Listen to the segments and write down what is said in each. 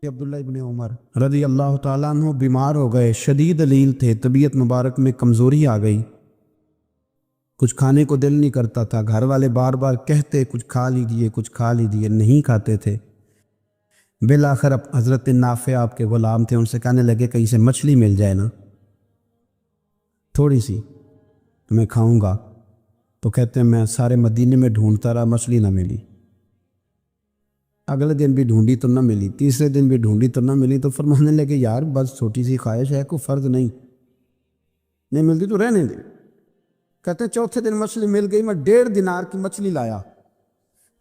عبداللہ ابن عمر رضی اللہ تعالیٰ عنہ بیمار ہو گئے، شدید علیل تھے، طبیعت مبارک میں کمزوری آ گئی، کچھ کھانے کو دل نہیں کرتا تھا، گھر والے بار بار کہتے کچھ کھا لیجئے کچھ کھا لیجئے، نہیں کھاتے تھے۔ بالآخر اب حضرت نافع آپ کے غلام تھے، ان سے کہنے لگے کہیں سے مچھلی مل جائے نا تھوڑی سی تو میں کھاؤں گا، تو کہتے ہیں میں سارے مدینے میں ڈھونڈتا رہا، مچھلی نہ ملی، اگلے دن بھی ڈھونڈی تو نہ ملی، تیسرے دن بھی ڈھونڈی تو نہ ملی، تو فرمانے لگے یار بس چھوٹی سی خواہش ہے، کوئی فرض نہیں ملتی تو رہنے دے۔ کہتے ہیں چوتھے دن مچھلی مل گئی، میں 1.5 دینار کی مچھلی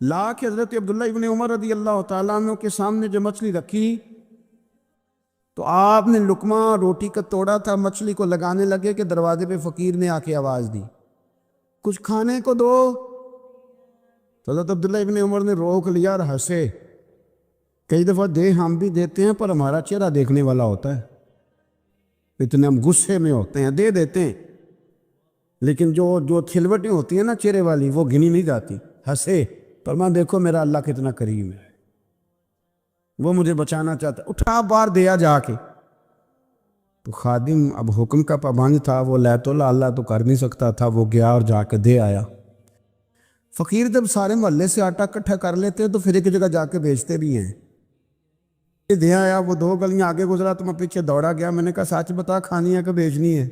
لا کے حضرت عبداللہ ابن عمر رضی اللہ تعالیٰ عنہ کے سامنے جو مچھلی رکھی تو آپ نے لقمہ روٹی کا توڑا تھا، مچھلی کو لگانے لگے کہ دروازے پہ فقیر نے آ کے آواز دی کچھ کھانے کو دو، تو حضرت عبداللہ ابن عمر نے روک لیا اور ہنسے۔ کئی دفعہ دے ہم بھی دیتے ہیں پر ہمارا چہرہ دیکھنے والا ہوتا ہے، اتنے ہم غصے میں ہوتے ہیں دے دیتے ہیں، لیکن جو کھلوٹیں ہوتی ہیں نا چہرے والی وہ گنی نہیں جاتی۔ ہنسے، فرمایا دیکھو میرا اللہ کتنا کریم ہے، وہ مجھے بچانا چاہتا ہے، اٹھا بار دیا جا کے۔ تو خادم اب حکم کا پابند تھا، وہ لیت اللہ تو کر نہیں سکتا تھا، وہ گیا اور جا کے دے آیا۔ فقیر جب سارے محلے سے آٹا اکٹھا کر لیتے ہیں تو پھر ایک جگہ جا کے بیچتے بھی ہیں۔ دے آیا، وہ 2 گلیاں آگے گزرا تو میں پیچھے دوڑا گیا، میں نے کہا سچ بتا کھانی ہے کہ بیچنی ہے؟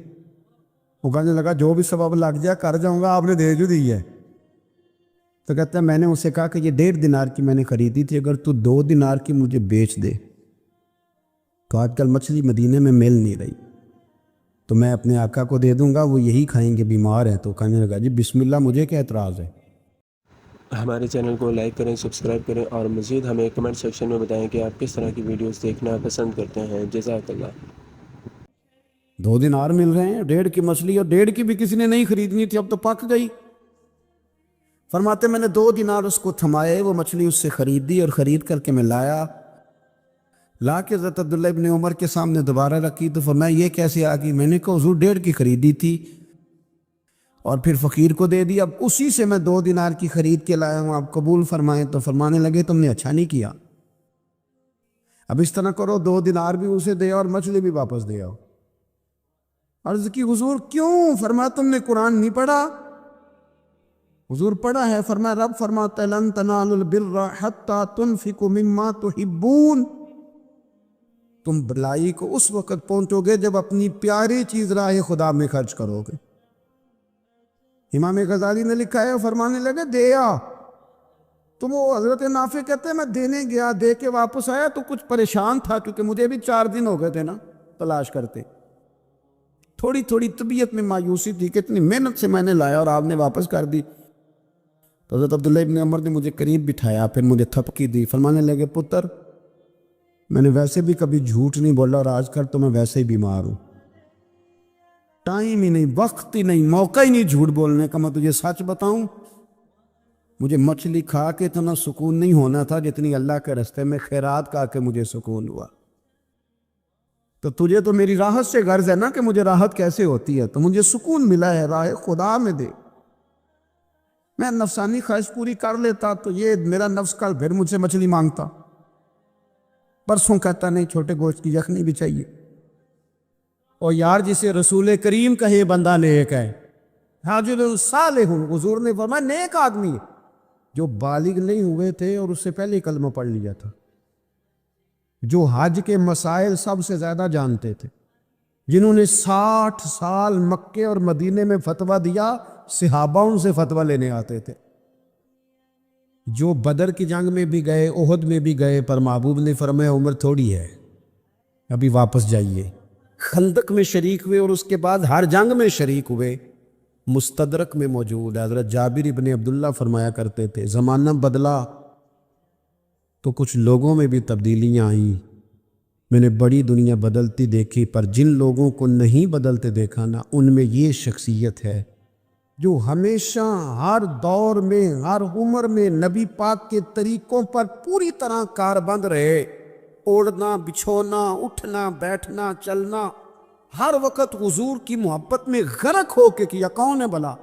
وہ کہنے لگا جو بھی سبب لگ جائے کر جاؤں گا، آپ نے دے جو دی ہے۔ تو کہتا ہے میں نے اسے کہا کہ یہ 1.5 دینار کی میں نے خریدی تھی، اگر تو 2 دینار کی مجھے بیچ دے تو آج کل مچھلی مدینے میں مل نہیں رہی، تو میں اپنے آقا کو دے دوں گا، وہ یہی کھائیں گے، بیمار ہیں۔ تو کہنے لگا جی بسم اللہ، مجھے کیا اعتراض ہے۔ ہمارے چینل کو لائک کریں، سبسکرائب کریں اور مزید ہمیں کمنٹ سیکشن میں بتائیں کہ آپ کس طرح کی ویڈیوز دیکھنا پسند کرتے ہیں۔ جزاک اللہ۔ 2 دینار مل رہے ہیں 1.5 کی مچھلی، اور 1.5 کی بھی کسی نے نہیں خریدنی تھی، اب تو پک گئی۔ فرماتے میں نے 2 دینار اس کو تھمائے، وہ مچھلی اس سے خریدی اور خرید کر کے میں لا کے حضرت عبداللہ ابن عمر کے سامنے دوبارہ رکھی، تو فرمایا یہ کیسے آ گئی؟ میں نے کہا حضور 1.5 کی خریدی تھی اور پھر فقیر کو دے دی، اب اسی سے میں 2 دینار کی خرید کے لایا ہوں، آپ قبول فرمائیں۔ تو فرمانے لگے تم نے اچھا نہیں کیا، اب اس طرح کرو 2 دینار بھی اسے دے اور مچھلی بھی واپس دے آؤ۔ عرض کی حضور کیوں؟ فرمایا تم نے قرآن نہیں پڑھا؟ حضور پڑھا ہے۔ فرمایا رب فرماتا ہے لن تنالوا البر حتی تنفقوا مما تحبون، تم بھلائی کو اس وقت پہنچو گے جب اپنی پیاری چیز راہ خدا میں خرچ کرو گے۔ امام غزالی نے لکھا ہے، فرمانے لگے دے آ، تو وہ حضرت نافع کہتے ہیں میں دینے گیا، دے کے واپس آیا تو کچھ پریشان تھا کیونکہ مجھے بھی 4 دن ہو گئے تھے نا تلاش کرتے، تھوڑی تھوڑی طبیعت میں مایوسی تھی، کتنی محنت سے میں نے لایا اور آپ نے واپس کر دی۔ تو حضرت عبداللہ ابن عمر نے مجھے قریب بٹھایا، پھر مجھے تھپکی دی، فرمانے لگے پتر میں نے ویسے بھی کبھی جھوٹ نہیں بولا اور آج کل تو میں ویسے ہی بیمار ہوں، ٹائم ہی نہیں، وقت ہی نہیں، موقع ہی نہیں جھوٹ بولنے کا، میں تجھے سچ بتاؤں مجھے مچھلی کھا کے اتنا سکون نہیں ہونا تھا جتنی اللہ کے رستے میں خیرات کھا کے مجھے سکون ہوا۔ تو تجھے تو میری راحت سے غرض ہے نا کہ مجھے راحت کیسے ہوتی ہے، تو مجھے سکون ملا ہے راہ خدا میں دے، میں نفسانی خواہش پوری کر لیتا تو یہ میرا نفس کل پھر مجھ سے مچھلی مانگتا، پرسوں کہتا نہیں چھوٹے گوشت کی یخنی بھی چاہیے۔ اور یار جسے رسول کریم کا یہ بندہ نیک ہے، حاجر صالح، حضور نے فرمایا نیک آدمی ہے جو بالغ نہیں ہوئے تھے اور اس سے پہلے کلمہ پڑھ لیا تھا، جو حج کے مسائل سب سے زیادہ جانتے تھے، جنہوں نے 60 سال مکے اور مدینے میں فتویٰ دیا، صحابہ ان سے فتویٰ لینے آتے تھے، جو بدر کی جنگ میں بھی گئے، احد میں بھی گئے، پر محبوب نے فرمایا عمر تھوڑی ہے ابھی واپس جائیے، خندق میں شریک ہوئے اور اس کے بعد ہر جنگ میں شریک ہوئے۔ مستدرک میں موجود ہے، حضرت جابر ابن عبداللہ فرمایا کرتے تھے زمانہ بدلا تو کچھ لوگوں میں بھی تبدیلیاں آئیں، میں نے بڑی دنیا بدلتی دیکھی، پر جن لوگوں کو نہیں بدلتے دیکھا نا ان میں یہ شخصیت ہے جو ہمیشہ ہر دور میں ہر عمر میں نبی پاک کے طریقوں پر پوری طرح کاربند رہے، اوڑھنا بچھونا اٹھنا بیٹھنا چلنا، ہر وقت حضور کی محبت میں غرق ہو کے کیا۔ کون ہے بھلا؟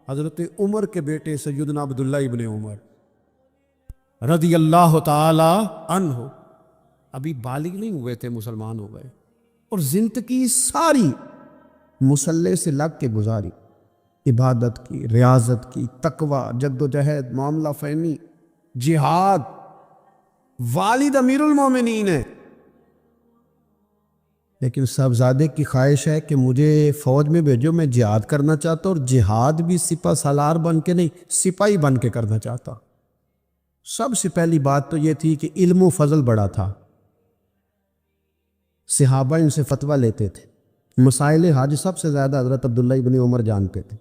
حضرت عمر کے بیٹے سیدنا عبداللہ ابن عمر رضی اللہ تعالی عنہ۔ ابھی بالغ نہیں ہوئے تھے مسلمان ہو گئے، اور زندگی ساری مصلے سے لگ کے گزاری، عبادت کی، ریاضت کی، تقوی، جد و جہد، معاملہ فہمی، جہاد۔ والد امیر المومنین ہے، لیکن صاحبزادے کی خواہش ہے کہ مجھے فوج میں بھیجو، میں جہاد کرنا چاہتا ہوں، اور جہاد بھی سپہ سالار بن کے نہیں، سپاہی بن کے کرنا چاہتا۔ سب سے پہلی بات تو یہ تھی کہ علم و فضل بڑا تھا، صحابہ ان سے فتویٰ لیتے تھے، مسائل حج سب سے زیادہ حضرت عبداللہ ابن عمر جانتے تھے،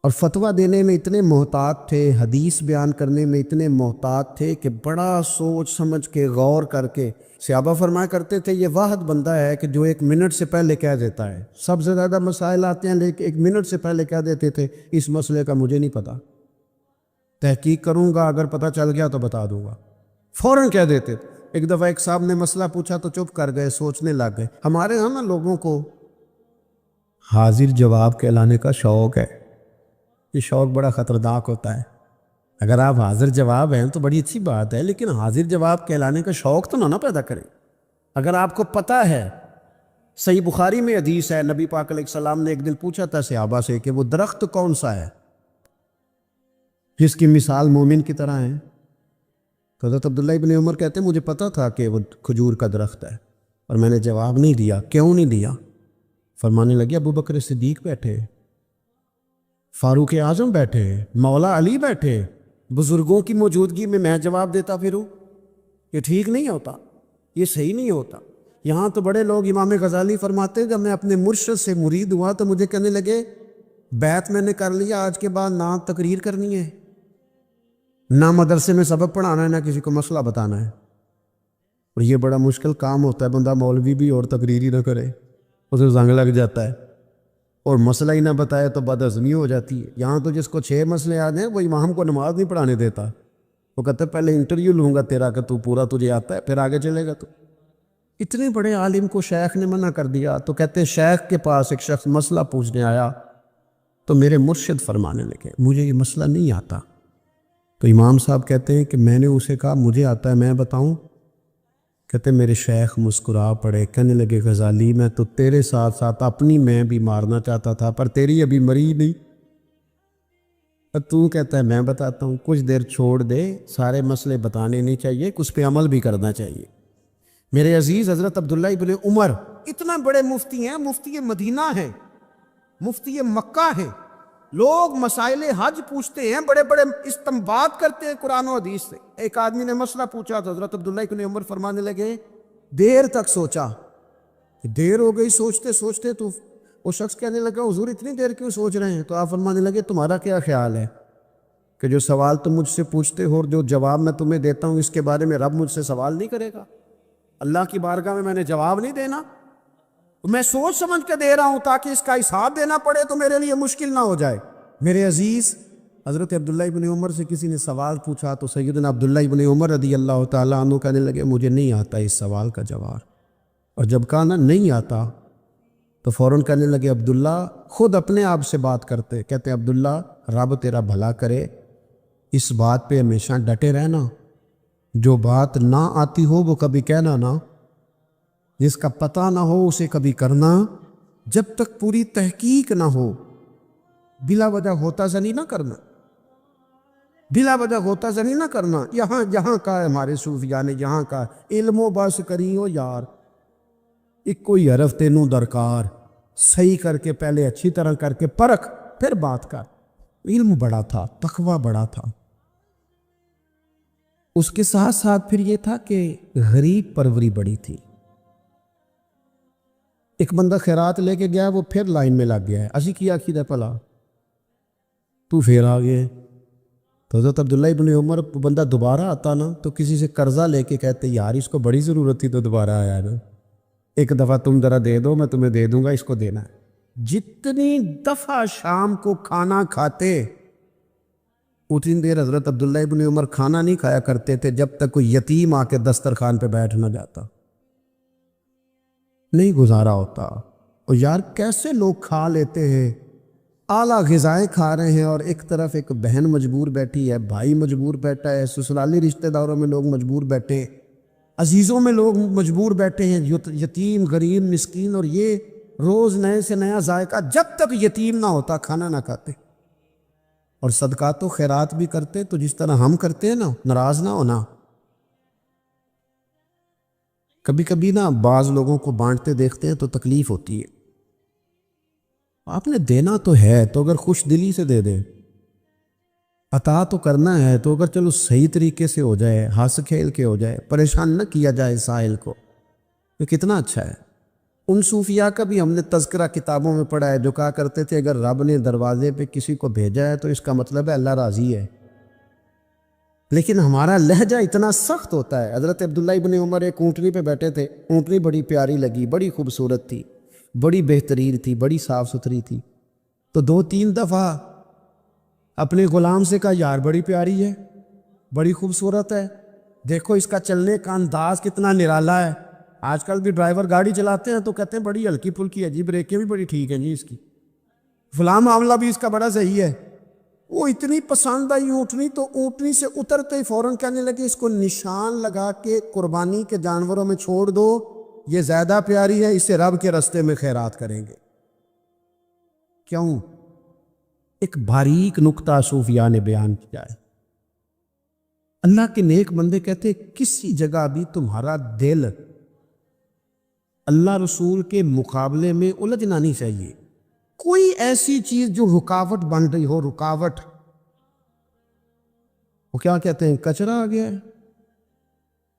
اور فتویٰ دینے میں اتنے محتاط تھے، حدیث بیان کرنے میں اتنے محتاط تھے کہ بڑا سوچ سمجھ کے غور کر کے۔ صحابہ فرمایا کرتے تھے یہ واحد بندہ ہے کہ جو 1 منٹ سے پہلے کہہ دیتا ہے، سب سے زیادہ مسائل آتے ہیں لیکن 1 منٹ سے پہلے کہہ دیتے تھے اس مسئلے کا مجھے نہیں پتہ، تحقیق کروں گا، اگر پتہ چل گیا تو بتا دوں گا، فوراً کہہ دیتے تھے۔ ایک دفعہ ایک صاحب نے مسئلہ پوچھا تو چپ کر گئے، سوچنے لگ گئے۔ ہمارے ہاں نا لوگوں کو حاضر جواب کہلانے کا شوق ہے، یہ شوق بڑا خطرناک ہوتا ہے۔ اگر آپ حاضر جواب ہیں تو بڑی اچھی بات ہے، لیکن حاضر جواب کہلانے کا شوق تو نہ پیدا کریں۔ اگر آپ کو پتہ ہے، صحیح بخاری میں حدیث ہے، نبی پاک علیہ السلام نے ایک دن پوچھا تھا صحابہ سے کہ وہ درخت کون سا ہے جس کی مثال مومن کی طرح ہے؟ تو حضرت عبداللہ ابن عمر کہتے ہیں مجھے پتا تھا کہ وہ کھجور کا درخت ہے، اور میں نے جواب نہیں دیا۔ کیوں نہیں دیا؟ فرمانے لگے ابو بکر صدیق بیٹھے، فاروق اعظم بیٹھے، مولا علی بیٹھے، بزرگوں کی موجودگی میں جواب دیتا پھروں، یہ ٹھیک نہیں ہوتا، یہ صحیح نہیں ہوتا۔ یہاں تو بڑے لوگ، امام غزالی فرماتے ہیں جب میں اپنے مرشد سے مرید ہوا تو مجھے کہنے لگے بیعت میں نے کر لیا، آج کے بعد نہ تقریر کرنی ہے، نہ مدرسے میں سبق پڑھانا ہے، نہ کسی کو مسئلہ بتانا ہے۔ اور یہ بڑا مشکل کام ہوتا ہے، بندہ مولوی بھی اور تقریر ہی نہ کرے، اسے زنگ لگ جاتا ہے، اور مسئلہ ہی نہ بتائے تو بد ہضمی ہو جاتی ہے۔ یہاں تو جس کو 6 مسئلے آ جائیں وہ امام کو نماز نہیں پڑھانے دیتا، وہ کہتا ہے پہلے انٹرویو لوں گا تیرا کہ تو پورا تجھے آتا ہے پھر آگے چلے گا۔ تو اتنے بڑے عالم کو شیخ نے منع کر دیا، تو کہتے ہیں شیخ کے پاس ایک شخص مسئلہ پوچھنے آیا تو میرے مرشد فرمانے لگے مجھے یہ مسئلہ نہیں آتا۔ تو امام صاحب کہتے ہیں کہ میں نے اسے کہا مجھے آتا ہے، میں بتاؤں؟ کہتے میرے شیخ مسکرا پڑے، کہنے لگے غزالی میں تو تیرے ساتھ ساتھ اپنی میں بھی مارنا چاہتا تھا، پر تیری ابھی مری نہیں، تو کہتا ہے میں بتاتا ہوں۔ کچھ دیر چھوڑ دے، سارے مسئلے بتانے نہیں چاہیے، کچھ پہ عمل بھی کرنا چاہیے۔ میرے عزیز حضرت عبداللہ ابن عمر اتنا بڑے مفتی ہیں، مفتی مدینہ ہیں، مفتی مکہ ہیں، لوگ مسائل حج پوچھتے ہیں، بڑے بڑے استنباط کرتے ہیں قرآن و حدیث سے۔ ایک آدمی نے مسئلہ پوچھا تو حضرت عبداللہ ابن عمر فرمانے لگے دیر تک سوچا، دیر ہو گئی سوچتے سوچتے، تو وہ شخص کہنے لگا حضور اتنی دیر کیوں سوچ رہے ہیں؟ تو آپ فرمانے لگے تمہارا کیا خیال ہے کہ جو سوال تم مجھ سے پوچھتے ہو اور جو جواب میں تمہیں دیتا ہوں اس کے بارے میں رب مجھ سے سوال نہیں کرے گا؟ اللہ کی بارگاہ میں نے جواب نہیں دینا، میں سوچ سمجھ کے دے رہا ہوں تاکہ اس کا حساب دینا پڑے تو میرے لیے مشکل نہ ہو جائے۔ میرے عزیز حضرت عبداللہ ابن عمر سے کسی نے سوال پوچھا تو سیدنا عبداللہ ابن عمر رضی اللہ تعالیٰ عنہ کہنے لگے مجھے نہیں آتا اس سوال کا جواب، اور جب کہا نا نہیں آتا تو فوراً کہنے لگے عبداللہ، خود اپنے آپ سے بات کرتے، کہتے عبداللہ رب تیرا بھلا کرے، اس بات پہ ہمیشہ ڈٹے رہنا، جو بات نہ آتی ہو وہ کبھی کہنا نہ، جس کا پتہ نہ ہو اسے کبھی کرنا، جب تک پوری تحقیق نہ ہو بلا وجہ ہوتا زنی نہ کرنا، بلا وجہ ہوتا زنی نہ کرنا۔ یہاں کا ہے ہمارے صوفیاء نے، یہاں کا علم و بس کری ہو یار، ایک کوئی حرف تینوں درکار، صحیح کر کے پہلے اچھی طرح کر کے پرکھ پھر بات کر۔ علم بڑا تھا، تقوی بڑا تھا، اس کے ساتھ ساتھ پھر یہ تھا کہ غریب پروری بڑی تھی۔ ایک بندہ خیرات لے کے گیا، وہ پھر لائن میں لگ گیا ہے، اسی کیا کیا پلا تو پھر آ گئے۔ تو حضرت عبداللہ ابن عمر بندہ دوبارہ آتا نا تو کسی سے قرضہ لے کے کہتے یار اس کو بڑی ضرورت تھی تو دوبارہ آیا نا، ایک دفعہ تم ذرا دے دو میں تمہیں دے دوں گا، اس کو دینا ہے۔ جتنی دفعہ شام کو کھانا کھاتے اتنی دیر حضرت عبداللہ ابن عمر کھانا نہیں کھایا کرتے تھے جب تک کوئی یتیم آ کے دسترخوان پہ بیٹھ نہ جاتا، نہیں گزارا ہوتا۔ اور یار کیسے لوگ کھا لیتے ہیں، اعلیٰ غذائیں کھا رہے ہیں، اور ایک طرف ایک بہن مجبور بیٹھی ہے، بھائی مجبور بیٹھا ہے، سسرالی رشتہ داروں میں لوگ مجبور بیٹھے، عزیزوں میں لوگ مجبور بیٹھے ہیں، یتیم غریب مسکین، اور یہ روز نئے سے نیا ذائقہ، جب تک یتیم نہ ہوتا کھانا نہ کھاتے، اور صدقات و خیرات بھی کرتے تو جس طرح ہم کرتے ہیں نا، ناراض نہ ہونا۔ کبھی کبھی نا بعض لوگوں کو بانٹتے دیکھتے ہیں تو تکلیف ہوتی ہے۔ آپ نے دینا تو ہے تو اگر خوش دلی سے دے دیں، عطا تو کرنا ہے تو اگر چلو صحیح طریقے سے ہو جائے، ہنس کھیل کے ہو جائے، پریشان نہ کیا جائے سائل کو، یہ کتنا اچھا ہے۔ ان صوفیاء کا بھی ہم نے تذکرہ کتابوں میں پڑھا ہے جو کہا کرتے تھے اگر رب نے دروازے پہ کسی کو بھیجا ہے تو اس کا مطلب ہے اللہ راضی ہے۔ لیکن ہمارا لہجہ اتنا سخت ہوتا ہے۔ حضرت عبداللہ ابن عمر ایک اونٹنی پہ بیٹھے تھے، اونٹنی بڑی پیاری لگی، بڑی خوبصورت تھی، بڑی بہترین تھی، بڑی صاف ستھری تھی، تو 2-3 دفعہ اپنے غلام سے کہا یار بڑی پیاری ہے، بڑی خوبصورت ہے، دیکھو اس کا چلنے کا انداز کتنا نرالا ہے۔ آج کل بھی ڈرائیور گاڑی چلاتے ہیں تو کہتے ہیں بڑی ہلکی پھلکی ہے جی، بریکیں بھی بڑی ٹھیک ہیں جی اس کی، فلاں معاملہ بھی اس کا بڑا صحیح ہے۔ وہ اتنی پسند آئی اونٹنی تو اونٹنی سے اترتے ہی فوراً کہنے لگے اس کو نشان لگا کے قربانی کے جانوروں میں چھوڑ دو، یہ زیادہ پیاری ہے، اسے رب کے رستے میں خیرات کریں گے۔ کیوں؟ ایک باریک نکتہ صوفیاء نے بیان کیا ہے۔ اللہ کے نیک بندے کہتے کسی جگہ بھی تمہارا دل اللہ رسول کے مقابلے میں الجھنا نہیں چاہیے۔ کوئی ایسی چیز جو رکاوٹ بن رہی ہو، رکاوٹ، وہ کیا کہتے ہیں، کچرا آ گیا ہے،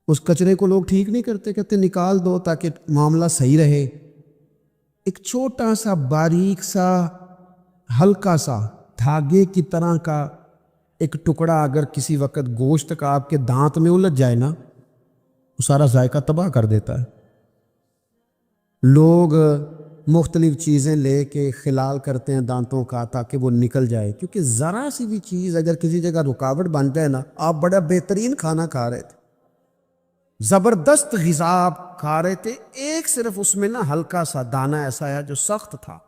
اس کچرے کو لوگ ٹھیک نہیں کرتے، کہتے نکال دو تاکہ معاملہ صحیح رہے۔ ایک چھوٹا سا باریک سا ہلکا سا دھاگے کی طرح کا ایک ٹکڑا اگر کسی وقت گوشت کا آپ کے دانت میں الجھ جائے نا، وہ سارا ذائقہ تباہ کر دیتا ہے۔ لوگ مختلف چیزیں لے کے خلال کرتے ہیں دانتوں کا تاکہ وہ نکل جائے، کیونکہ ذرا سی بھی چیز اگر کسی جگہ رکاوٹ بن جائے نا، آپ بڑا بہترین کھانا کھا رہے تھے، زبردست غذا آپ کھا رہے تھے، ایک صرف اس میں نا ہلکا سا دانہ ایسا ہے جو سخت تھا،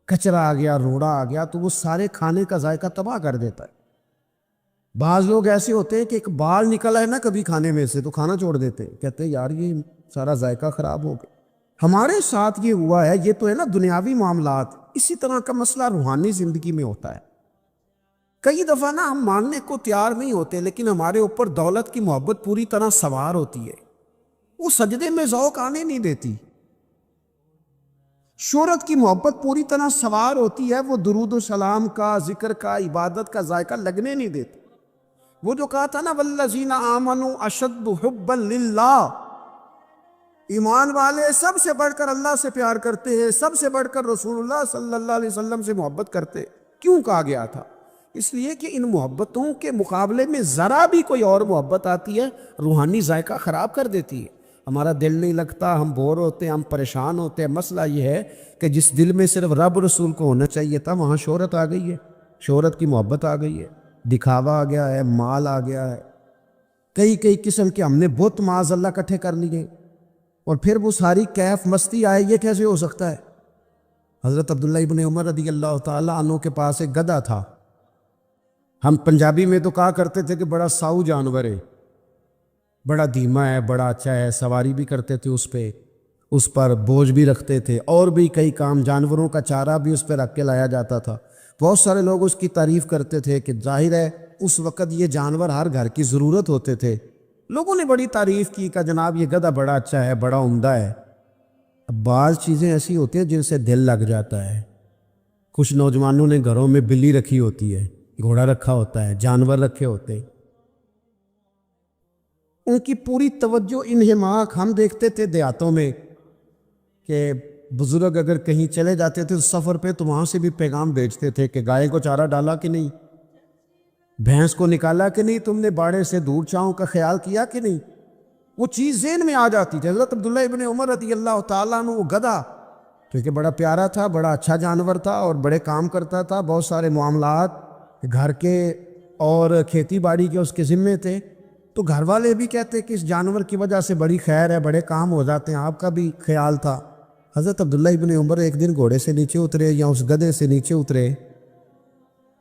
کچرا آ گیا، روڑا آ گیا، تو وہ سارے کھانے کا ذائقہ تباہ کر دیتا ہے۔ بعض لوگ ایسے ہوتے ہیں کہ ایک بال نکلا ہے نا کبھی کھانے میں سے تو کھانا چھوڑ دیتے ہیں، کہتے ہیں یار یہ سارا ذائقہ خراب ہو گیا۔ ہمارے ساتھ یہ ہوا ہے، یہ تو ہے نا دنیاوی معاملات، اسی طرح کا مسئلہ روحانی زندگی میں ہوتا ہے۔ کئی دفعہ نا ہم ماننے کو تیار نہیں ہوتے، لیکن ہمارے اوپر دولت کی محبت پوری طرح سوار ہوتی ہے، وہ سجدے میں ذوق آنے نہیں دیتی۔ شہرت کی محبت پوری طرح سوار ہوتی ہے، وہ درود و سلام کا، ذکر کا، عبادت کا ذائقہ لگنے نہیں دیتی۔ وہ جو کہا تھا نا والذین آمنوا اشد حبا للہ، ایمان والے سب سے بڑھ کر اللہ سے پیار کرتے ہیں، سب سے بڑھ کر رسول اللہ صلی اللہ علیہ وسلم سے محبت کرتے۔ کیوں کہا گیا تھا؟ اس لیے کہ ان محبتوں کے مقابلے میں ذرا بھی کوئی اور محبت آتی ہے روحانی ذائقہ خراب کر دیتی ہے، ہمارا دل نہیں لگتا، ہم بور ہوتے ہیں، ہم پریشان ہوتے ہیں۔ مسئلہ یہ ہے کہ جس دل میں صرف رب رسول کو ہونا چاہیے تھا وہاں شہرت آ گئی ہے، شہرت کی محبت آ گئی ہے، دکھاوا آ گیا ہے، مال آ گیا ہے، کئی قسم کے ہم نے بت معاذ اللہ اکٹھے کر لیے، اور پھر وہ ساری کیف مستی آئے، یہ کیسے ہو سکتا ہے؟ حضرت عبداللہ ابن عمر رضی اللہ تعالیٰ عنہ کے پاس ایک گدھا تھا، ہم پنجابی میں تو کہا کرتے تھے کہ بڑا ساؤ جانور ہے، بڑا دھیما ہے، بڑا اچھا ہے، سواری بھی کرتے تھے اس پہ، اس پر بوجھ بھی رکھتے تھے، اور بھی کئی کام، جانوروں کا چارہ بھی اس پہ رکھ کے لایا جاتا تھا۔ بہت سارے لوگ اس کی تعریف کرتے تھے کہ ظاہر ہے اس وقت یہ جانور ہر گھر کی ضرورت ہوتے تھے، لوگوں نے بڑی تعریف کی کہ جناب یہ گدھا بڑا اچھا ہے، بڑا عمدہ ہے۔ اب بعض چیزیں ایسی ہوتی ہیں جن سے دل لگ جاتا ہے۔ کچھ نوجوانوں نے گھروں میں بلی رکھی ہوتی ہے، گھوڑا رکھا ہوتا ہے، جانور رکھے ہوتے ہیں، ان کی پوری توجہ انہماک ہم دیکھتے تھے دیہاتوں میں کہ بزرگ اگر کہیں چلے جاتے تھے سفر پہ تو وہاں سے بھی پیغام بھیجتے تھے کہ گائے کو چارہ ڈالا کہ نہیں، بھینس کو نکالا کہ نہیں، تم نے باڑے سے دور چھاؤں کا خیال کیا کہ نہیں، وہ چیز ذہن میں آ جاتی تھی۔ حضرت عبداللہ ابن عمر رضی اللہ تعالیٰ عنہ وہ گدھا کیونکہ بڑا پیارا تھا، بڑا اچھا جانور تھا اور بڑے کام کرتا تھا، بہت سارے معاملات گھر کے اور کھیتی باڑی کے اس کے ذمے تھے، تو گھر والے بھی کہتے کہ اس جانور کی وجہ سے بڑی خیر ہے، بڑے کام ہو جاتے ہیں، آپ کا بھی خیال تھا۔ حضرت عبداللہ ابن عمر ایک دن گھوڑے سے نیچے اترے یا اس گدھے سے نیچے اترے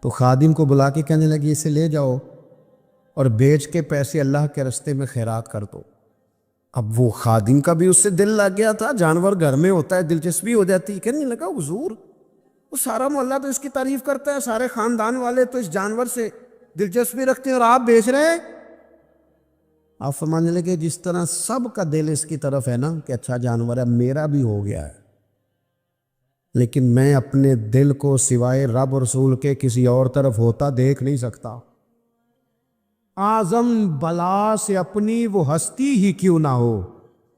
تو خادم کو بلا کے کہنے لگے اسے لے جاؤ اور بیچ کے پیسے اللہ کے راستے میں خیرات کر دو۔ اب وہ خادم کا بھی اس سے دل لگ گیا تھا، جانور گھر میں ہوتا ہے دلچسپی ہو جاتی، کہنے لگا حضور وہ سارا محلہ تو اس کی تعریف کرتا ہے، سارے خاندان والے تو اس جانور سے دلچسپی رکھتے ہیں اور آپ بیچ رہے ہیں۔ آپ فرمانے لگے جس طرح سب کا دل اس کی طرف ہے نا کہ اچھا جانور ہے، میرا بھی ہو گیا ہے، لیکن میں اپنے دل کو سوائے رب اور رسول کے کسی اور طرف ہوتا دیکھ نہیں سکتا۔ اعظم بلا سے اپنی وہ ہستی ہی کیوں نہ ہو،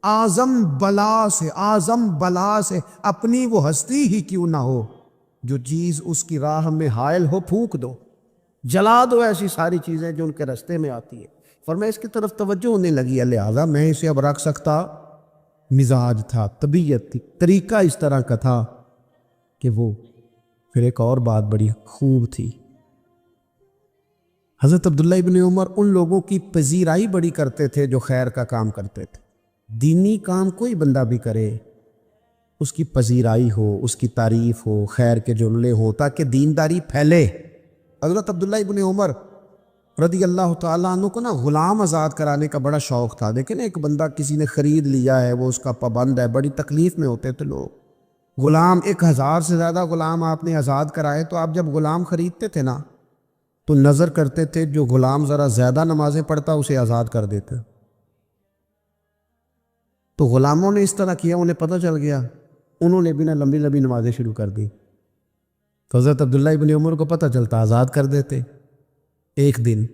اعظم بلا سے اپنی وہ ہستی ہی کیوں نہ ہو، جو چیز اس کی راہ میں حائل ہو پھونک دو، جلا دو ایسی ساری چیزیں جو ان کے راستے میں آتی ہے۔ فرمایا اس کی طرف توجہ ہونے لگی ہے، لہٰذا میں اسے اب رکھ سکتا، مزاج تھا، طبیعت تھی، طریقہ اس طرح کا تھا کہ وہ پھر ایک اور بات بڑی خوب تھی۔ حضرت عبداللہ ابن عمر ان لوگوں کی پذیرائی بڑی کرتے تھے جو خیر کا کام کرتے تھے۔ دینی کام کوئی بندہ بھی کرے اس کی پذیرائی ہو، اس کی تعریف ہو، خیر کے جملے ہو تاکہ دینداری پھیلے۔ حضرت عبداللہ ابن عمر رضی اللہ تعالیٰ عنہ کو نا غلام آزاد کرانے کا بڑا شوق تھا۔ دیکھیں نا ایک بندہ کسی نے خرید لیا ہے، وہ اس کا پابند ہے، بڑی تکلیف میں ہوتے تھے لوگ۔ غلام 1000 سے زیادہ غلام آپ نے آزاد کرائے تو آپ جب غلام خریدتے تھے نا تو نظر کرتے تھے جو غلام ذرا زیادہ نمازیں پڑھتا اسے آزاد کر دیتے۔ تو غلاموں نے اس طرح کیا، انہیں پتہ چل گیا، انہوں نے بھی نا لمبی لمبی نمازیں شروع کر دی۔ تو حضرت عبداللہ ابن عمر کو پتہ چلتا، آزاد کر دیتے۔ ایک دن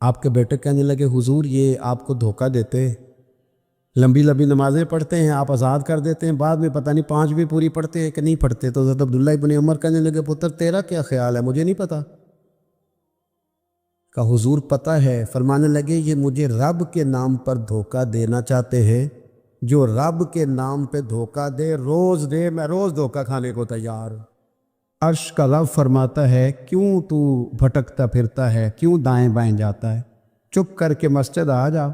آپ کے بیٹے کہنے لگے حضور یہ آپ کو دھوکہ دیتے، لمبی لمبی نمازیں پڑھتے ہیں، آپ آزاد کر دیتے ہیں، بعد میں پتہ نہیں 5 بھی پوری پڑھتے ہیں کہ نہیں پڑھتے۔ تو حضرت عبداللہ ابن عمر کہنے لگے پتر تیرا کیا خیال ہے، مجھے نہیں پتہ۔ کہا حضور پتہ ہے۔ فرمانے لگے یہ مجھے رب کے نام پر دھوکہ دینا چاہتے ہیں، جو رب کے نام پہ دھوکہ دے میں روز دھوکہ کھانے کو تیار۔ عرش کا رب فرماتا ہے کیوں تو بھٹکتا پھرتا ہے، کیوں دائیں بائیں جاتا ہے، چپ کر کے مسجد آ جا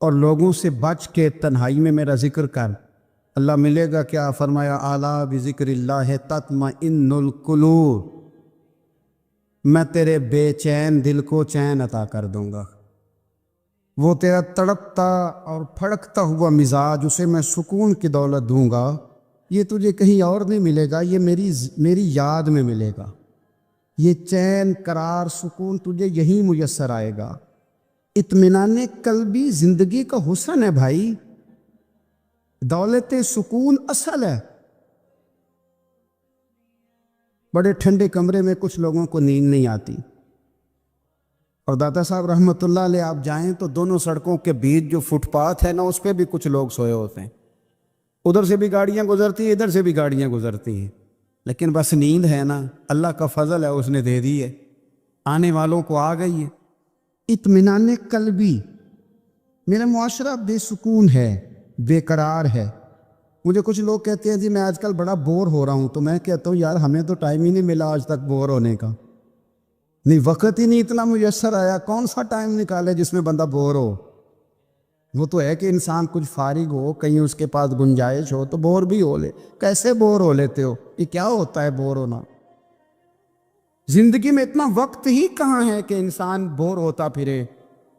اور لوگوں سے بچ کے تنہائی میں میرا ذکر کر۔ اللہ ملے گا کیا؟ فرمایا اعلیٰ بذکر اللہ تطمئن القلوب، میں تیرے بے چین دل کو چین عطا کر دوں گا۔ وہ تیرا تڑپتا اور پھڑکتا ہوا مزاج اسے میں سکون کی دولت دوں گا، یہ تجھے کہیں اور نہیں ملے گا، یہ میری یاد میں ملے گا، یہ چین قرار سکون تجھے یہی میسر آئے گا۔ اطمینان قلبی زندگی کا حسن ہے بھائی، دولت سکون اصل ہے۔ بڑے ٹھنڈے کمرے میں کچھ لوگوں کو نیند نہیں آتی، اور داتا صاحب رحمۃ اللہ علیہ آپ جائیں تو دونوں سڑکوں کے بیچ جو فٹ پاتھ ہے نا اس پہ بھی کچھ لوگ سوئے ہوتے ہیں، ادھر سے بھی گاڑیاں گزرتی ہیں، ادھر سے بھی گاڑیاں گزرتی ہیں، لیکن بس نیند ہے نا، اللہ کا فضل ہے، اس نے دے دی ہے، آنے والوں کو آ گئی ہے۔ اطمینان قلبی، میرا معاشرہ بے سکون ہے، بے قرار ہے۔ مجھے کچھ لوگ کہتے ہیں جی میں آج کل بڑا بور ہو رہا ہوں، تو میں کہتا ہوں یار ہمیں تو ٹائم ہی نہیں ملا آج تک بور ہونے کا، نہیں وقت ہی نہیں اتنا میسر آیا، کون سا ٹائم نکالے جس میں بندہ بور ہو؟ وہ تو ہے کہ انسان کچھ فارغ ہو، کہیں اس کے پاس گنجائش ہو تو بور بھی ہو لے۔ کیسے بور ہو لیتے ہو؟ یہ کیا ہوتا ہے بور ہونا؟ زندگی میں اتنا وقت ہی کہاں ہے کہ انسان بور ہوتا پھرے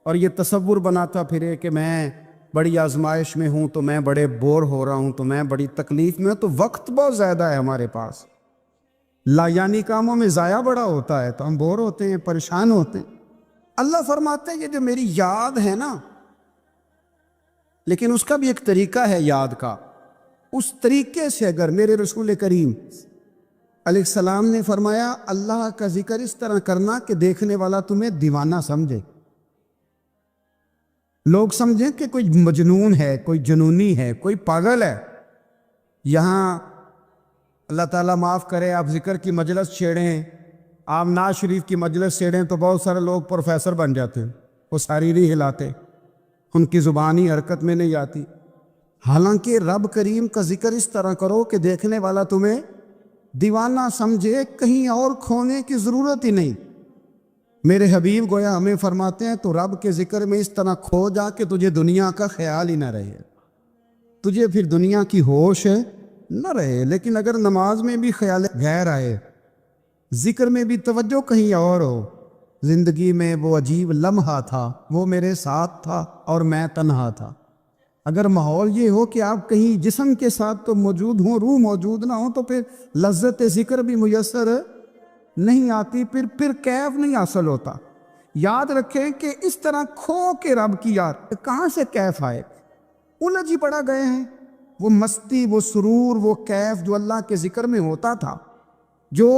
اور یہ تصور بناتا پھرے کہ میں بڑی آزمائش میں ہوں، تو میں بڑے بور ہو رہا ہوں، تو میں بڑی تکلیف میں ہوں۔ تو وقت بہت زیادہ ہے ہمارے پاس، لا یعنی کاموں میں ضائع بڑا ہوتا ہے، تو ہم بور ہوتے ہیں، پریشان ہوتے ہیں۔ اللہ فرماتے ہیں یہ جو میری یاد ہے نا، لیکن اس کا بھی ایک طریقہ ہے یاد کا، اس طریقے سے اگر میرے رسول کریم علیہ السلام نے فرمایا اللہ کا ذکر اس طرح کرنا کہ دیکھنے والا تمہیں دیوانہ سمجھے، لوگ سمجھیں کہ کوئی مجنون ہے، کوئی جنونی ہے، کوئی پاگل ہے۔ یہاں اللہ تعالیٰ معاف کرے آپ ذکر کی مجلس چھیڑیں، آپ نعت شریف کی مجلس چھیڑیں تو بہت سارے لوگ پروفیسر بن جاتے ہیں، وہ ساری نہیں ہلاتے، ان کی زبانی حرکت میں نہیں آتی۔ حالانکہ رب کریم کا ذکر اس طرح کرو کہ دیکھنے والا تمہیں دیوانہ سمجھے، کہیں اور کھونے کی ضرورت ہی نہیں۔ میرے حبیب گویا ہمیں فرماتے ہیں تو رب کے ذکر میں اس طرح کھو جا کہ تجھے دنیا کا خیال ہی نہ رہے، تجھے پھر دنیا کی ہوش نہ رہے۔ لیکن اگر نماز میں بھی خیال غیر آئے، ذکر میں بھی توجہ کہیں اور ہو، زندگی میں وہ عجیب لمحہ تھا، وہ میرے ساتھ تھا اور میں تنہا تھا۔ اگر ماحول یہ ہو کہ آپ کہیں جسم کے ساتھ تو موجود ہوں، روح موجود نہ ہو، تو پھر لذت ذکر بھی میسر نہیں آتی، پھر کیف نہیں حاصل ہوتا۔ یاد رکھیں کہ اس طرح کھو کے رب کی یاد کہاں سے کیف آئے؟ الجھ ہی پڑا گئے ہیں۔ وہ مستی، وہ سرور، وہ کیف جو اللہ کے ذکر میں ہوتا تھا، جو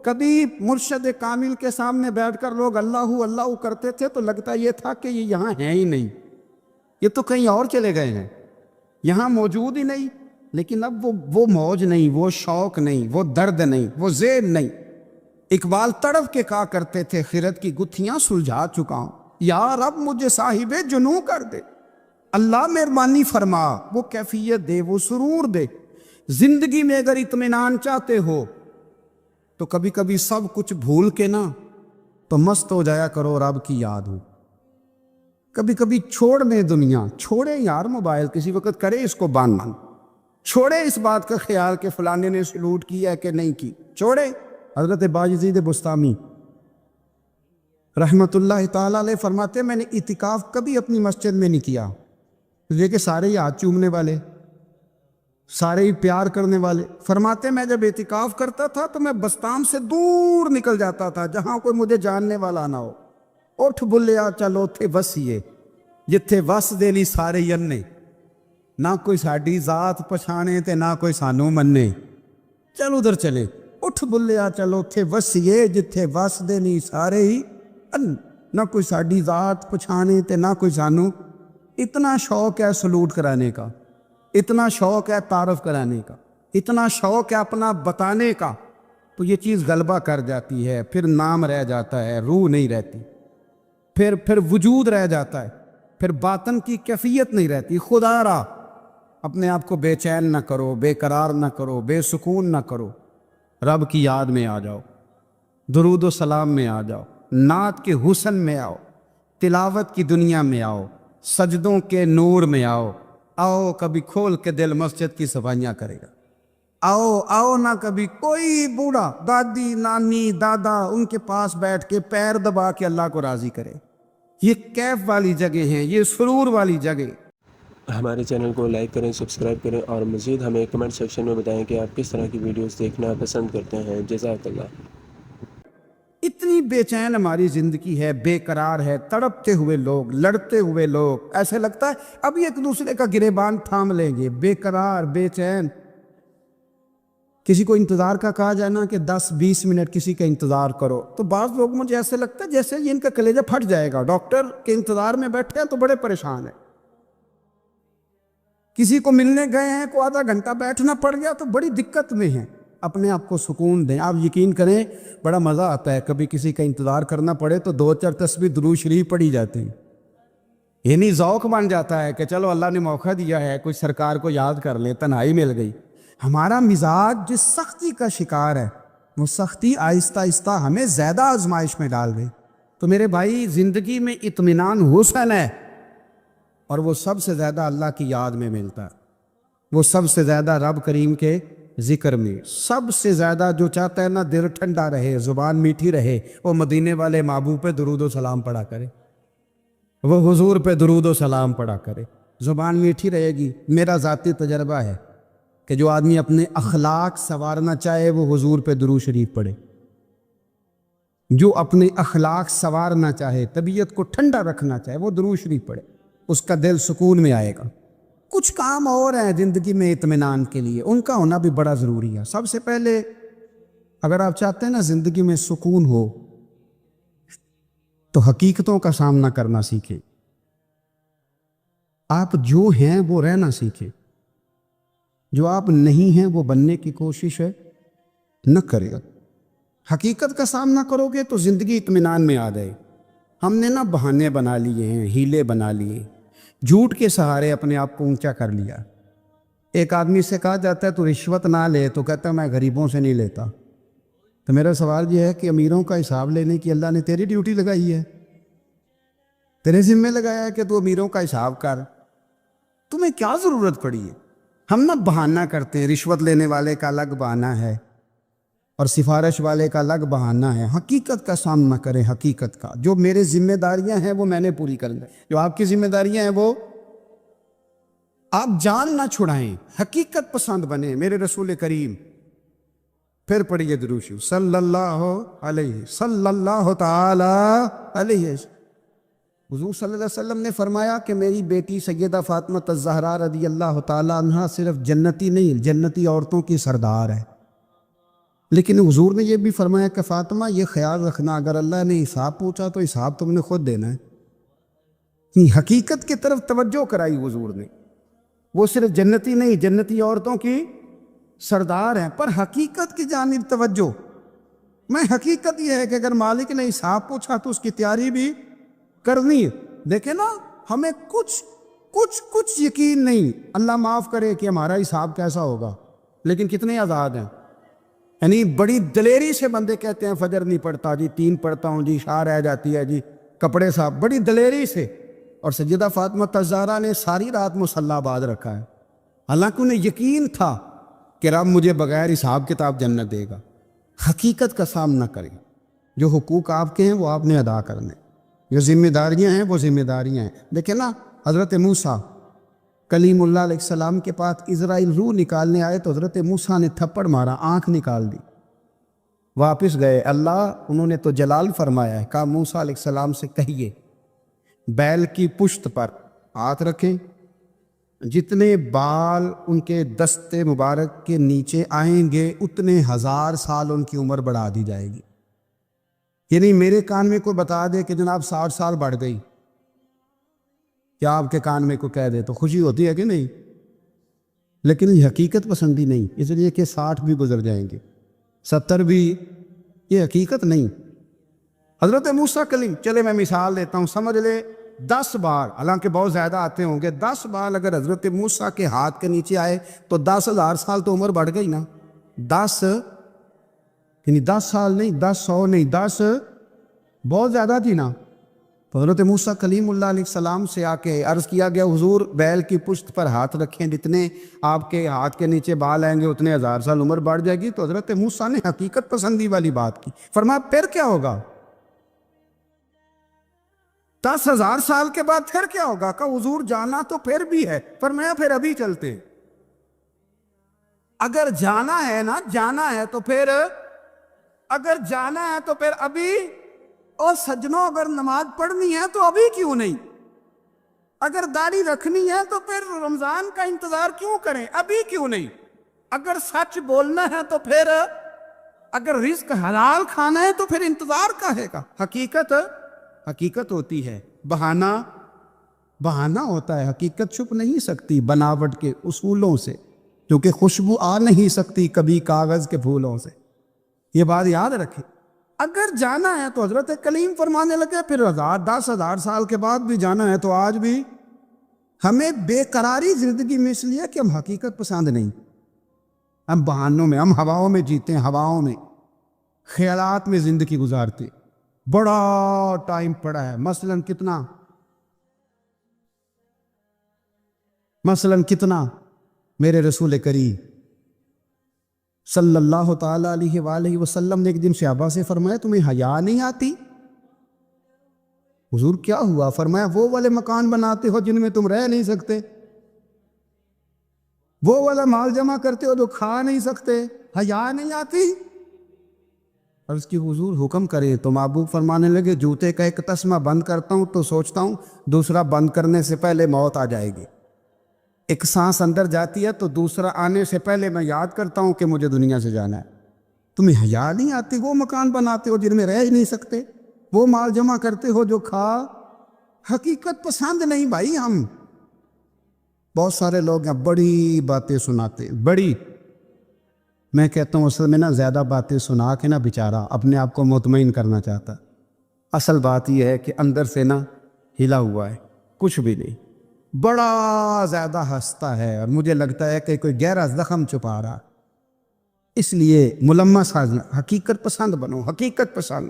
کبھی مرشد کامل کے سامنے بیٹھ کر لوگ اللہ اللہ کرتے تھے تو لگتا یہ تھا کہ یہ یہاں ہے ہی نہیں، یہ تو کہیں اور چلے گئے ہیں، یہاں موجود ہی نہیں۔ لیکن اب وہ موج نہیں، وہ شوق نہیں، وہ درد نہیں، وہ ذہن نہیں۔ اقبال تڑپ کے کہا کرتے تھے، خرد کی گتھیاں سلجھا چکا ہوں، یا رب مجھے صاحب جنوں کر دے۔ اللہ مہربانی فرما، وہ کیفیت دے، وہ سرور دے۔ زندگی میں اگر اطمینان چاہتے ہو تو کبھی کبھی سب کچھ بھول کے نا تو مست ہو جایا کرو، رب کی یاد ہو۔ کبھی کبھی چھوڑ دیں دنیا، چھوڑے یار موبائل، کسی وقت کرے اس کو بان چھوڑے اس بات کا خیال کہ فلانے نے سلوٹ کیا ہے کہ نہیں کی، چھوڑے۔ حضرت باجزید بستامی رحمت اللہ تعالیٰ علیہ فرماتے، میں نے اعتکاف کبھی اپنی مسجد میں نہیں کیا، یہ کہ سارے ہی ہاتھ چومنے والے، سارے ہی پیار کرنے والے۔ فرماتے میں جب اعتکاف کرتا تھا تو میں بستام سے دور نکل جاتا تھا جہاں کوئی مجھے جاننے والا نہ ہو۔ اٹھ بلیا چلو تھے وسیے جتھے وس دے لی سارے ہی انے، نہ کوئی ساڈی ذات پچھانے تے نہ کوئی سانو مننے، چل ادھر چلے۔ اٹھ بلیا چلو تھے وسیے جتھے وس دے لی سارے ہی ان، نہ کوئی ساڈی ذات پچھانے تے نہ کوئی سانو۔ اتنا شوق ہے سلوٹ کرانے کا، اتنا شوق ہے تعارف کرانے کا، اتنا شوق ہے اپنا بتانے کا، تو یہ چیز غلبہ کر جاتی ہے، پھر نام رہ جاتا ہے، روح نہیں رہتی، پھر وجود رہ جاتا ہے، پھر باطن کی کیفیت نہیں رہتی۔ خدا را اپنے آپ کو بے چین نہ کرو، بے قرار نہ کرو، بے سکون نہ کرو، رب کی یاد میں آ جاؤ، درود و سلام میں آ جاؤ، نعت کے حسن میں آؤ، تلاوت کی دنیا میں آؤ، سجدوں کے نور میں آؤ۔ آؤ کبھی کھول کے دل مسجد کی صفائیاں کرے گا، آؤ نہ کبھی کوئی بوڑھا، دادی، نانی، دادا ان کے پاس بیٹھ کے پیر دبا کے اللہ کو راضی کرے۔ یہ کیف والی جگہ ہیں، یہ سرور والی جگہ۔ ہمارے چینل کو لائک کریں، سبسکرائب کریں اور مزید ہمیں کمنٹ سیکشن میں بتائیں کہ آپ کس طرح کی ویڈیوز دیکھنا پسند کرتے ہیں۔ جزاک اللہ۔ اتنی بے چین ہماری زندگی ہے، بے قرار ہے، تڑپتے ہوئے لوگ، لڑتے ہوئے لوگ، ایسے لگتا ہے ابھی ایک دوسرے کا گریبان تھام لیں گے، بے قرار، بے چین۔ کسی کو انتظار کا کہا جائے نا کہ 10-20 منٹ کسی کا انتظار کرو، تو بعض لوگ مجھے ایسے لگتا ہے جیسے یہ ان کا کلیجہ پھٹ جائے گا، ڈاکٹر کے انتظار میں بیٹھے ہیں تو بڑے پریشان ہیں۔ کسی کو ملنے گئے ہیں کو آدھا گھنٹہ بیٹھنا پڑ گیا تو بڑی دقت میں ہیں۔ اپنے آپ کو سکون دیں۔ آپ یقین کریں بڑا مزہ آتا ہے، کبھی کسی کا انتظار کرنا پڑے تو 2-4 تسبیح درود شریف پڑھی جاتے ہیں، یعنی ذوق بن جاتا ہے کہ چلو اللہ نے موقع دیا ہے، کوئی سرکار کو یاد کر لیں، تنہائی مل گئی۔ ہمارا مزاج جس سختی کا شکار ہے، وہ سختی آہستہ آہستہ ہمیں زیادہ آزمائش میں ڈال گئی۔ تو میرے بھائی، زندگی میں اطمینان حسن ہے، اور وہ سب سے زیادہ اللہ کی یاد میں ملتا ہے، وہ سب سے زیادہ رب کریم کے ذکر میں۔ سب سے زیادہ جو چاہتا ہے نا دل ٹھنڈا رہے، زبان میٹھی رہے، وہ مدینے والے محبوب پہ درود و سلام پڑھا کرے، وہ حضور پہ درود و سلام پڑھا کرے، زبان میٹھی رہے گی۔ میرا ذاتی تجربہ ہے کہ جو آدمی اپنے اخلاق سنوارنا چاہے وہ حضور پہ درود شریف پڑھے، جو اپنے اخلاق سنوارنا چاہے، طبیعت کو ٹھنڈا رکھنا چاہے، وہ درود شریف پڑھے، اس کا دل سکون میں آئے گا۔ کچھ کام اور ہیں زندگی میں اطمینان کے لیے، ان کا ہونا بھی بڑا ضروری ہے۔ سب سے پہلے اگر آپ چاہتے ہیں نا زندگی میں سکون ہو تو حقیقتوں کا سامنا کرنا سیکھیں۔ آپ جو ہیں وہ رہنا سیکھیں، جو آپ نہیں ہیں وہ بننے کی کوشش ہے نہ کرے گا۔ حقیقت کا سامنا کرو گے تو زندگی اطمینان میں آ جائے۔ ہم نے نا بہانے بنا لیے ہیں، ہیلے بنا لیے، جھوٹ کے سہارے اپنے آپ کو اونچا کر لیا۔ ایک آدمی سے کہا جاتا ہے تو رشوت نہ لے، تو کہتا ہے میں غریبوں سے نہیں لیتا۔ تو میرا سوال یہ ہے کہ امیروں کا حساب لینے کی اللہ نے تیری ڈیوٹی لگائی ہے، تیرے ذمہ لگایا ہے کہ تو امیروں کا حساب کر، تمہیں کیا ضرورت پڑی ہے؟ ہم نہ بہانہ کرتے ہیں، رشوت لینے والے کا الگ بہانہ ہے اور سفارش والے کا الگ بہانہ ہے. حقیقت کا سامنا کریں. حقیقت کا جو میرے ذمہ داریاں ہیں وہ میں نے پوری کرنا ہے. جو آپ کی ذمہ داریاں ہیں وہ آپ جان نہ چھڑائیں. حقیقت پسند بنیں. میرے رسول کریم پھر پڑھیے درود شریف صلی اللہ تعالی علیہ. حضور صلی اللہ علیہ وسلم نے فرمایا کہ میری بیٹی سیدہ فاطمہ الزہرا رضی اللہ تعالی عنہا صرف جنتی نہیں، جنتی عورتوں کی سردار ہے. لیکن حضور نے یہ بھی فرمایا کہ فاطمہ یہ خیال رکھنا اگر اللہ نے حساب پوچھا تو حساب تم نے خود دینا ہے. حقیقت کی طرف توجہ کرائی حضور نے. وہ صرف جنتی نہیں، جنتی عورتوں کی سردار ہیں، پر حقیقت کی جانب توجہ. میں حقیقت یہ ہے کہ اگر مالک نے حساب پوچھا تو اس کی تیاری بھی کرنی ہے. دیکھیں نا، ہمیں کچھ یقین نہیں. اللہ معاف کرے کہ ہمارا حساب کیسا ہوگا، لیکن کتنے آزاد ہیں. یعنی بڑی دلیری سے بندے کہتے ہیں فجر نہیں پڑھتا جی، 3 پڑھتا ہوں جی، شاہ رہ جاتی ہے جی، کپڑے صاحب، بڑی دلیری سے. اور سیدہ فاطمہ الزہرا نے ساری رات مصلی آباد رکھا ہے، حالانکہ انہیں یقین تھا کہ رب مجھے بغیر حساب کتاب جنت دے گا. حقیقت کا سامنا کریں. جو حقوق آپ کے ہیں وہ آپ نے ادا کرنے، جو ذمہ داریاں ہیں وہ ذمہ داریاں ہیں. دیکھیں نا، حضرت موسیٰ کلیم اللہ علیہ السلام کے پاس اسرائیل روح نکالنے آئے تو حضرت موسیٰ نے تھپڑ مارا، آنکھ نکال دی. واپس گئے. انہوں نے تو جلال فرمایا ہے، کہا موسیٰ علیہ السلام سے کہیے بیل کی پشت پر ہاتھ رکھیں، جتنے بال ان کے دست مبارک کے نیچے آئیں گے اتنے 1000 سال ان کی عمر بڑھا دی جائے گی. یعنی میرے کان میں کوئی بتا دے کہ جناب 60 سال بڑھ گئی، کیا آپ کے کان میں کوئی کہہ دے تو خوشی ہوتی ہے کہ نہیں؟ لیکن یہ حقیقت پسندی نہیں، اس لیے کہ 60 بھی گزر جائیں گے، 70 بھی. یہ حقیقت نہیں. حضرت موسیٰ کلیم، چلے میں مثال دیتا ہوں، سمجھ لے 10 بال، حالانکہ بہت زیادہ آتے ہوں گے، 10 بال اگر حضرت موسیٰ کے ہاتھ کے نیچے آئے تو 10,000 سال تو عمر بڑھ گئی نا. 10 یعنی 10 سال نہیں، 100 نہیں، 10 بہت زیادہ تھی نا. تو حضرت موسیٰ کلیم اللہ علیہ السلام سے آ کے عرض کیا گیا حضور بیل کی پشت پر ہاتھ رکھیں، جتنے آپ کے ہاتھ کے نیچے بال آئیں گے اتنے 1000 سال عمر بڑھ جائے گی. تو حضرت موسیٰ نے حقیقت پسندی والی بات کی. فرمایا پھر کیا ہوگا؟ 10,000 سال کے بعد پھر کیا ہوگا؟ کہا حضور جانا تو پھر بھی ہے. فرمایا پھر ابھی چلتے. اگر جانا ہے نا، جانا ہے تو پھر، اگر جانا ہے تو پھر ابھی. اور سجنوں، اگر نماز پڑھنی ہے تو ابھی کیوں نہیں؟ اگر داڑھی رکھنی ہے تو پھر رمضان کا انتظار کیوں کریں؟ ابھی کیوں نہیں؟ اگر سچ بولنا ہے تو پھر، اگر رزق حلال کھانا ہے تو پھر انتظار کاہے کا؟ حقیقت ہوتی ہے، بہانہ ہوتا ہے. حقیقت چھپ نہیں سکتی بناوٹ کے اصولوں سے، کیونکہ خوشبو آ نہیں سکتی کبھی کاغذ کے پھولوں سے. یہ بات یاد رکھیں. اگر جانا ہے تو حضرت کلیم فرمانے لگے پھر 10,000 سال کے بعد بھی جانا ہے. تو آج بھی ہمیں بے قراری زندگی میں اس لیے کہ ہم حقیقت پسند نہیں، ہم بہانوں میں، ہم ہواؤں میں جیتے ہیں، ہواؤں میں، خیالات میں زندگی گزارتے. بڑا ٹائم پڑا ہے. مثلاً کتنا میرے رسول کریم صلی اللہ تعالی علیہ وآلہ وسلم نے ایک دن صحابہ سے فرمایا تمہیں حیا نہیں آتی؟ حضور کیا ہوا؟ فرمایا وہ والے مکان بناتے ہو جن میں تم رہ نہیں سکتے، وہ والا مال جمع کرتے ہو جو کھا نہیں سکتے، حیا نہیں آتی؟ عرض کی حضور حکم کرے. تو محبوب فرمانے لگے جوتے کا ایک تسمہ بند کرتا ہوں تو سوچتا ہوں دوسرا بند کرنے سے پہلے موت آ جائے گی. ایک سانس اندر جاتی ہے تو دوسرا آنے سے پہلے میں یاد کرتا ہوں کہ مجھے دنیا سے جانا ہے. تمہیں حیا نہیں آتی؟ وہ مکان بناتے ہو جن میں رہ ہی نہیں سکتے، وہ مال جمع کرتے ہو جو کھا. حقیقت پسند نہیں بھائی. ہم بہت سارے لوگ ہیں بڑی باتیں سناتے، بڑی، میں کہتا ہوں اصل میں نا زیادہ باتیں سنا کے نا بیچارہ اپنے آپ کو مطمئن کرنا چاہتا. اصل بات یہ ہے کہ اندر سے نا ہلا ہوا ہے، کچھ بھی نہیں، بڑا زیادہ ہنستا ہے اور مجھے لگتا ہے کہ کوئی گہرا زخم چھپا رہا. اس لیے ملمس حقیقت پسند بنو، حقیقت پسند.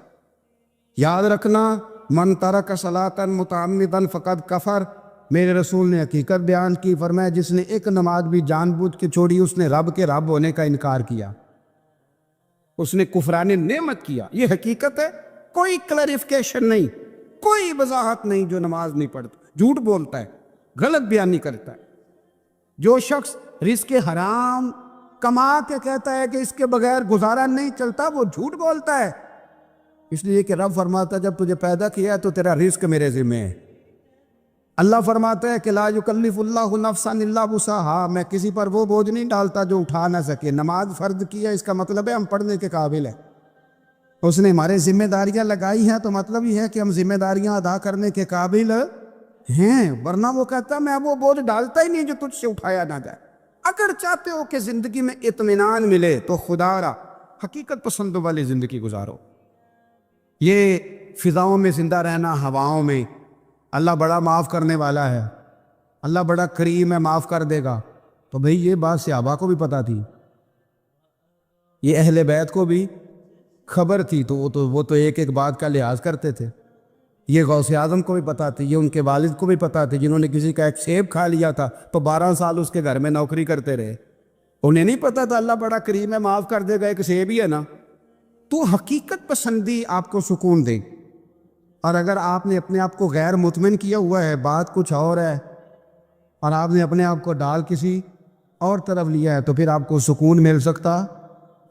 یاد رکھنا من ترک صلاۃ متعمدا فقد کفر. میرے رسول نے حقیقت بیان کی. فرمایا جس نے ایک نماز بھی جان بوجھ کے چھوڑی اس نے رب کے رب ہونے کا انکار کیا. اس نے کفران نعمت کیا. یہ حقیقت ہے, کوئی کلیریفیکیشن نہیں, کوئی وضاحت نہیں. جو نماز نہیں پڑھتا جھوٹ بولتا ہے, غلط بیانی کرتا ہے. جو شخص رزق حرام کما کے کہتا ہے کہ اس کے بغیر گزارا نہیں چلتا, وہ جھوٹ بولتا ہے. اس لیے کہ رب فرماتا ہے جب تجھے پیدا کیا ہے تو تیرا رزق میرے ذمہ ہے. اللہ فرماتا ہے کہ لا یکلف اللہ نفسا الا وسعہا, میں کسی پر وہ بوجھ نہیں ڈالتا جو اٹھا نہ سکے. نماز فرض کیا, اس کا مطلب ہے ہم پڑھنے کے قابل ہیں. اس نے ہمارے ذمہ داریاں لگائی ہیں تو مطلب یہ ہے کہ ہم ذمہ داریاں ادا کرنے کے قابل ہیں. ورنہ وہ کہتا میں وہ بوجھ ڈالتا ہی نہیں جو تجھ سے اٹھایا نہ جائے. اگر چاہتے ہو کہ زندگی میں اطمینان ملے تو خدا را حقیقت پسندوں والی زندگی گزارو. یہ فضاؤں میں زندہ رہنا, ہواؤں میں, اللہ بڑا معاف کرنے والا ہے, اللہ بڑا کریم ہے, معاف کر دے گا. تو بھئی یہ بات صحابہ کو بھی پتہ تھی, یہ اہل بیت کو بھی خبر تھی, تو وہ تو ایک ایک بات کا لحاظ کرتے تھے. یہ غوث اعظم کو بھی پتہ تھی, یہ ان کے والد کو بھی پتہ تھی, جنہوں نے کسی کا ایک سیب کھا لیا تھا تو 12 سال اس کے گھر میں نوکری کرتے رہے. انہیں نہیں پتہ تھا اللہ بڑا کریم ہے, معاف کر دے گا, ایک سیب ہی ہے نا. تو حقیقت پسندی آپ کو سکون دے. اور اگر آپ نے اپنے آپ کو غیر مطمئن کیا ہوا ہے, بات کچھ اور ہے, اور آپ نے اپنے آپ کو ڈال کسی اور طرف لیا ہے, تو پھر آپ کو سکون مل سکتا.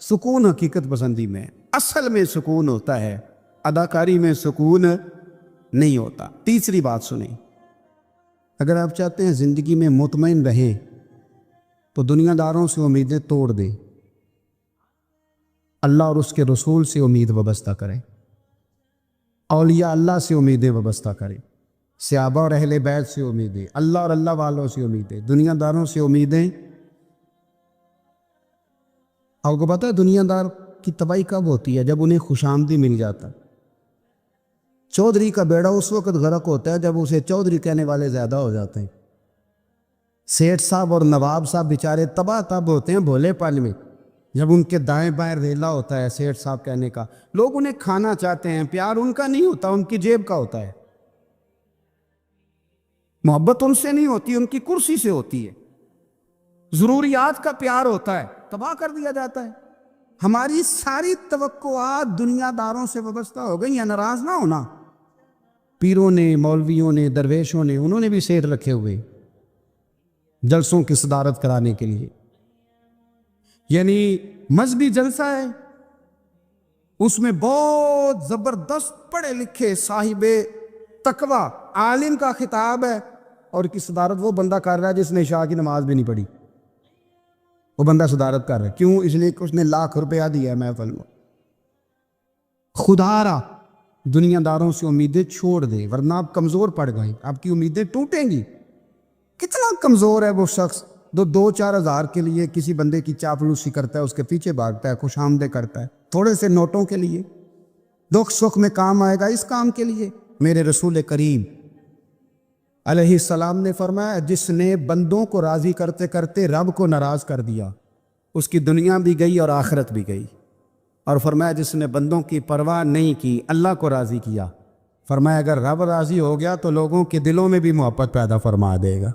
سکون حقیقت پسندی میں, اصل میں سکون ہوتا ہے, اداکاری میں سکون نہیں ہوتا. تیسری بات سنیں, اگر آپ چاہتے ہیں زندگی میں مطمئن رہیں تو دنیا داروں سے امیدیں توڑ دیں, اللہ اور اس کے رسول سے امید وابستہ کریں, اولیاء اللہ سے امیدیں وابستہ کریں, صحابہ اور اہل بیت سے امیدیں, اللہ اور اللہ والوں سے امیدیں, دنیا داروں سے امیدیں. آپ کو پتہ ہے دنیا دار کی تباہی کب ہوتی ہے؟ جب انہیں خوش آمدی مل جاتا. چودھری کا بیڑا اس وقت غرق ہوتا ہے جب اسے چودھری کہنے والے زیادہ ہو جاتے ہیں. سیٹھ صاحب اور نواب صاحب بیچارے تباہ تب ہوتے ہیں بھولے پل میں, جب ان کے دائیں بائیں ریلا ہوتا ہے سیٹھ صاحب کہنے کا. لوگ انہیں کھانا چاہتے ہیں, پیار ان کا نہیں ہوتا, ان کی جیب کا ہوتا ہے. محبت ان سے نہیں ہوتی, ان کی کرسی سے ہوتی ہے. ضروریات کا پیار ہوتا ہے, تباہ کر دیا جاتا ہے. ہماری ساری توقعات دنیا داروں سے وابستہ ہو گئی ہیں. ناراض نہ ہونا, پیروں نے, مولویوں نے, درویشوں نے, انہوں نے بھی سیٹ رکھے ہوئے جلسوں کی صدارت کرانے کے لیے. یعنی مذہبی جلسہ ہے, اس میں بہت زبردست پڑھے لکھے صاحب تقوی عالم کا خطاب ہے, اور کی صدارت وہ بندہ کر رہا ہے جس نے عشاء کی نماز بھی نہیں پڑھی. وہ بندہ صدارت کر رہا ہے, کیوں؟ اس لیے کہ اس نے ₹1,00,000 دیا ہے محفل میں. خدا را دنیا داروں سے امیدیں چھوڑ دے, ورنہ آپ کمزور پڑ گئے, آپ کی امیدیں ٹوٹیں گی. کتنا کمزور ہے وہ شخص جو 2-4 ہزار کے لیے کسی بندے کی چاپلوسی کرتا ہے, اس کے پیچھے بھاگتا ہے, خوش آمدیں کرتا ہے, تھوڑے سے نوٹوں کے لیے. دکھ سکھ میں کام آئے گا اس کام کے لیے. میرے رسول کریم علیہ السلام نے فرمایا, جس نے بندوں کو راضی کرتے کرتے رب کو ناراض کر دیا, اس کی دنیا بھی گئی اور آخرت بھی گئی. اور فرمایا جس نے بندوں کی پرواہ نہیں کی, اللہ کو راضی کیا, فرمایا اگر رب راضی ہو گیا تو لوگوں کے دلوں میں بھی محبت پیدا فرما دے گا.